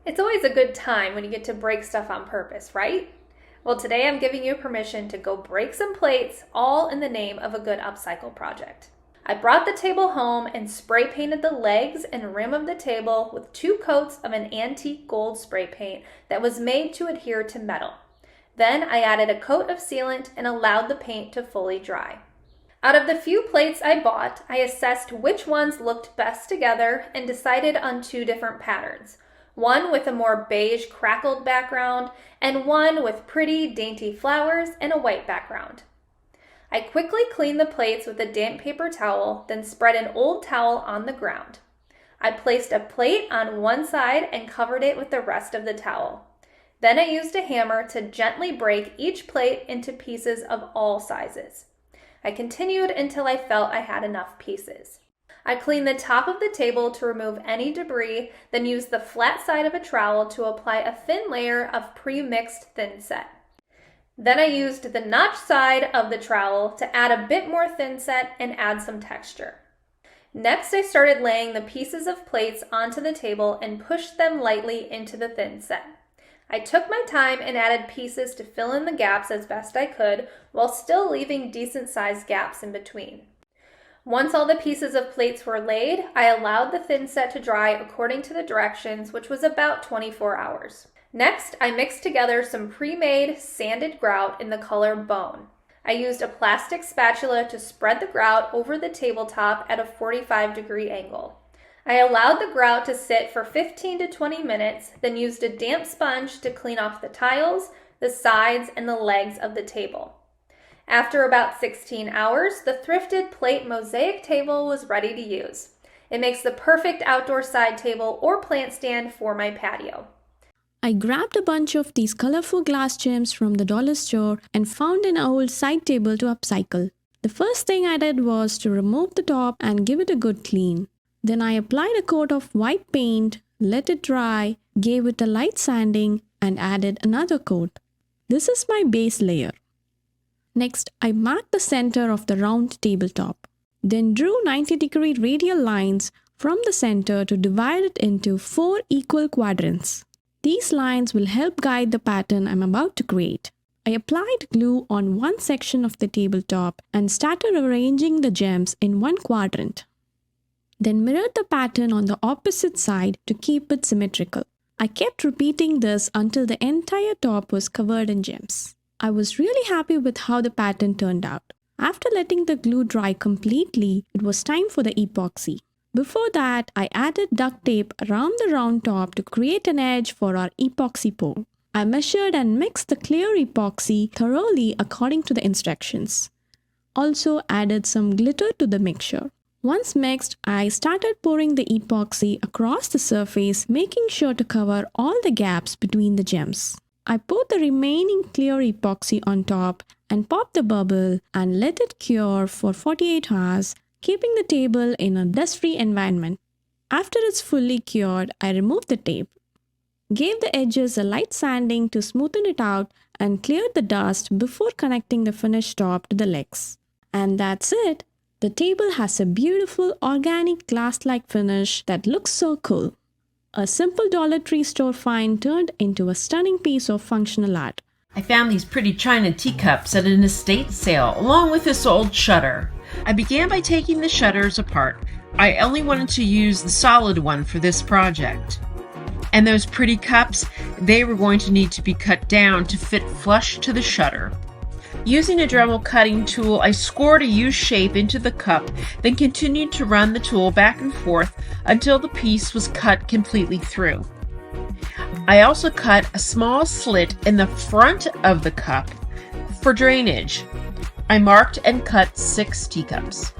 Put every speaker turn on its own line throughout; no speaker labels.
It's always a good time when you get to break stuff on purpose, right? Well, today I'm giving you permission to go break some plates, all in the name of a good upcycle project. I brought the table home and spray painted the legs and rim of the table with 2 coats of an antique gold spray paint that was made to adhere to metal. Then I added a coat of sealant and allowed the paint to fully dry. Out of the few plates I bought, I assessed which ones looked best together and decided on 2 different patterns. One with a more beige crackled background and one with pretty dainty flowers and a white background. I quickly cleaned the plates with a damp paper towel, then spread an old towel on the ground. I placed a plate on one side and covered it with the rest of the towel. Then I used a hammer to gently break each plate into pieces of all sizes. I continued until I felt I had enough pieces. I cleaned the top of the table to remove any debris, then used the flat side of a trowel to apply a thin layer of pre-mixed thin set. Then I used the notched side of the trowel to add a bit more thin set and add some texture. Next, I started laying the pieces of plates onto the table and pushed them lightly into the thin set. I took my time and added pieces to fill in the gaps as best I could, while still leaving decent-sized gaps in between. Once all the pieces of plates were laid, I allowed the thin set to dry according to the directions, which was about 24 hours. Next, I mixed together some pre-made sanded grout in the color bone. I used a plastic spatula to spread the grout over the tabletop at a 45-degree angle. I allowed the grout to sit for 15 to 20 minutes, then used a damp sponge to clean off the tiles, the sides, and the legs of the table. After about 16 hours, the thrifted plate mosaic table was ready to use. It makes the perfect outdoor side table or plant stand for my patio.
I grabbed a bunch of these colorful glass gems from the dollar store and found an old side table to upcycle. The first thing I did was to remove the top and give it a good clean. Then I applied a coat of white paint, let it dry, gave it a light sanding, and added another coat. This is my base layer. Next, I marked the center of the round tabletop. Then drew 90-degree radial lines from the center to divide it into 4 equal quadrants. These lines will help guide the pattern I'm about to create. I applied glue on one section of the tabletop and started arranging the gems in one quadrant. Then mirrored the pattern on the opposite side to keep it symmetrical. I kept repeating this until the entire top was covered in gems. I was really happy with how the pattern turned out. After letting the glue dry completely, it was time for the epoxy. Before that, I added duct tape around the round top to create an edge for our epoxy pour. I measured and mixed the clear epoxy thoroughly according to the instructions. Also added some glitter to the mixture. Once mixed, I started pouring the epoxy across the surface, making sure to cover all the gaps between the gems. I poured the remaining clear epoxy on top and popped the bubble and let it cure for 48 hours, keeping the table in a dust-free environment. After it's fully cured, I removed the tape, gave the edges a light sanding to smoothen it out, and cleared the dust before connecting the finished top to the legs. And that's it! The table has a beautiful organic glass-like finish that looks so cool. A simple Dollar Tree store find turned into a stunning piece of functional art.
I found these pretty china teacups at an estate sale, along with this old shutter. I began by taking the shutters apart. I only wanted to use the solid one for this project. And those pretty cups, they were going to need to be cut down to fit flush to the shutter. Using a Dremel cutting tool, I scored a U shape into the cup, then continued to run the tool back and forth until the piece was cut completely through. I also cut a small slit in the front of the cup for drainage. I marked and cut 6 teacups.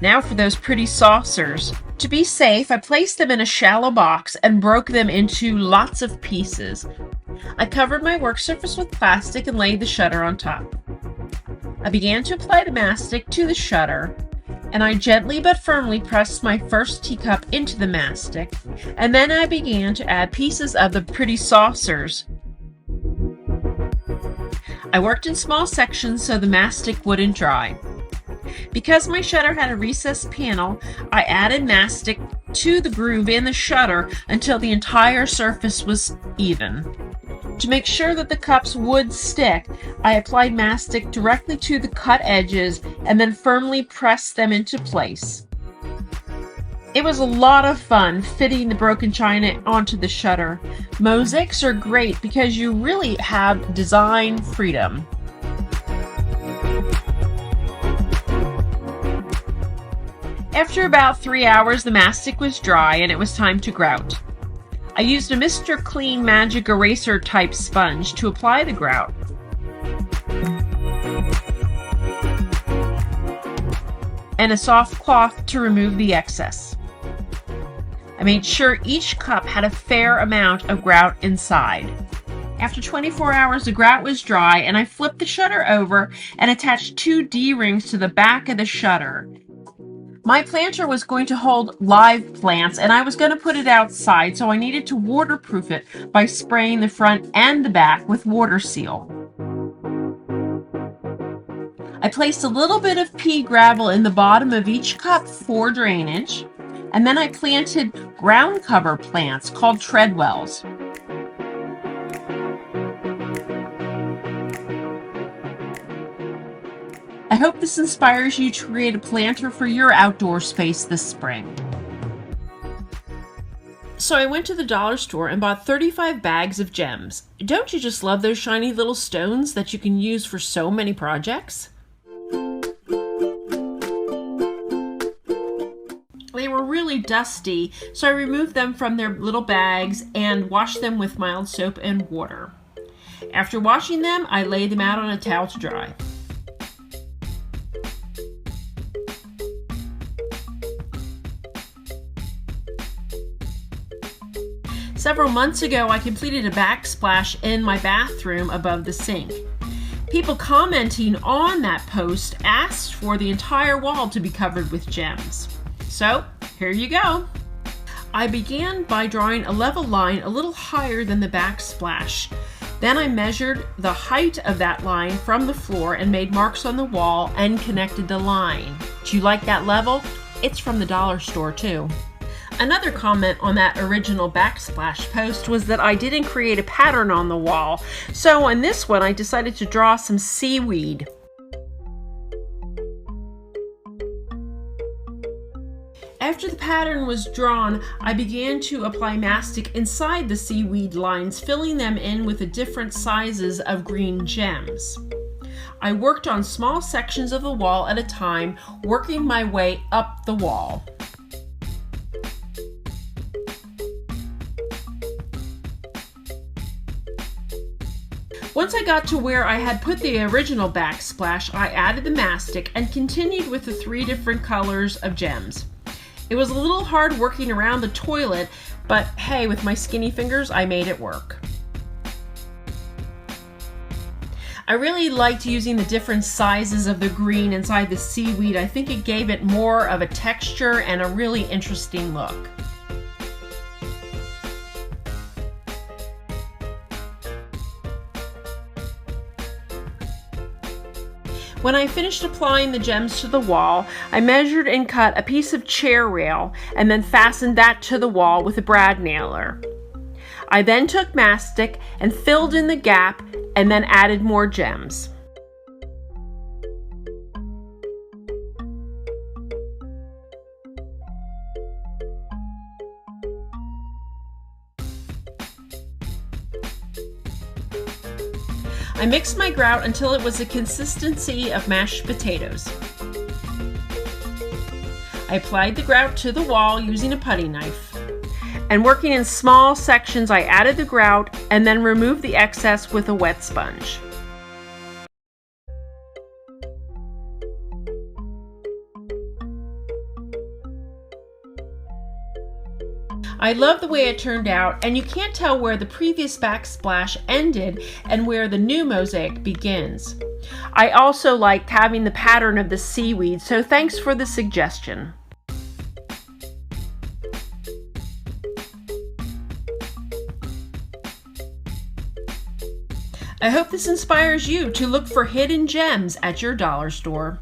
Now for those pretty saucers. To be safe, I placed them in a shallow box and broke them into lots of pieces. I covered my work surface with plastic and laid the shutter on top. I began to apply the mastic to the shutter, and I gently but firmly pressed my first teacup into the mastic, and then I began to add pieces of the pretty saucers. I worked in small sections so the mastic wouldn't dry. Because my shutter had a recessed panel, I added mastic to the groove in the shutter until the entire surface was even. To make sure that the cups would stick, I applied mastic directly to the cut edges and then firmly pressed them into place. It was a lot of fun fitting the broken china onto the shutter. Mosaics are great because you really have design freedom. After about 3 hours, the mastic was dry and it was time to grout. I used a Mr. Clean Magic Eraser type sponge to apply the grout. And a soft cloth to remove the excess. I made sure each cup had a fair amount of grout inside. After 24 hours, the grout was dry and I flipped the shutter over and attached 2 D-rings to the back of the shutter. My planter was going to hold live plants and I was going to put it outside, so I needed to waterproof it by spraying the front and the back with water seal. I placed a little bit of pea gravel in the bottom of each cup for drainage, and then I planted ground cover plants called treadwells. I hope this inspires you to create a planter for your outdoor space this spring. So I went to the dollar store and bought 35 bags of gems. Don't you just love those shiny little stones that you can use for so many projects? They were really dusty, so I removed them from their little bags and washed them with mild soap and water. After washing them, I laid them out on a towel to dry. Several months ago, I completed a backsplash in my bathroom above the sink. People commenting on that post asked for the entire wall to be covered with gems. So, here you go. I began by drawing a level line a little higher than the backsplash. Then I measured the height of that line from the floor and made marks on the wall and connected the line. Do you like that level? It's from the dollar store too. Another comment on that original backsplash post was that I didn't create a pattern on the wall. So on this one, I decided to draw some seaweed. After the pattern was drawn, I began to apply mastic inside the seaweed lines, filling them in with the different sizes of green gems. I worked on small sections of the wall at a time, working my way up the wall. Once I got to where I had put the original backsplash, I added the mastic and continued with the 3 different colors of gems. It was a little hard working around the toilet, but hey, with my skinny fingers, I made it work. I really liked using the different sizes of the green inside the seaweed. I think it gave it more of a texture and a really interesting look. When I finished applying the gems to the wall, I measured and cut a piece of chair rail and then fastened that to the wall with a brad nailer. I then took mastic and filled in the gap and then added more gems. I mixed my grout until it was the consistency of mashed potatoes. I applied the grout to the wall using a putty knife. And working in small sections, I added the grout and then removed the excess with a wet sponge. I love the way it turned out, and you can't tell where the previous backsplash ended and where the new mosaic begins. I also liked having the pattern of the seaweed, so thanks for the suggestion. I hope this inspires you to look for hidden gems at your dollar store.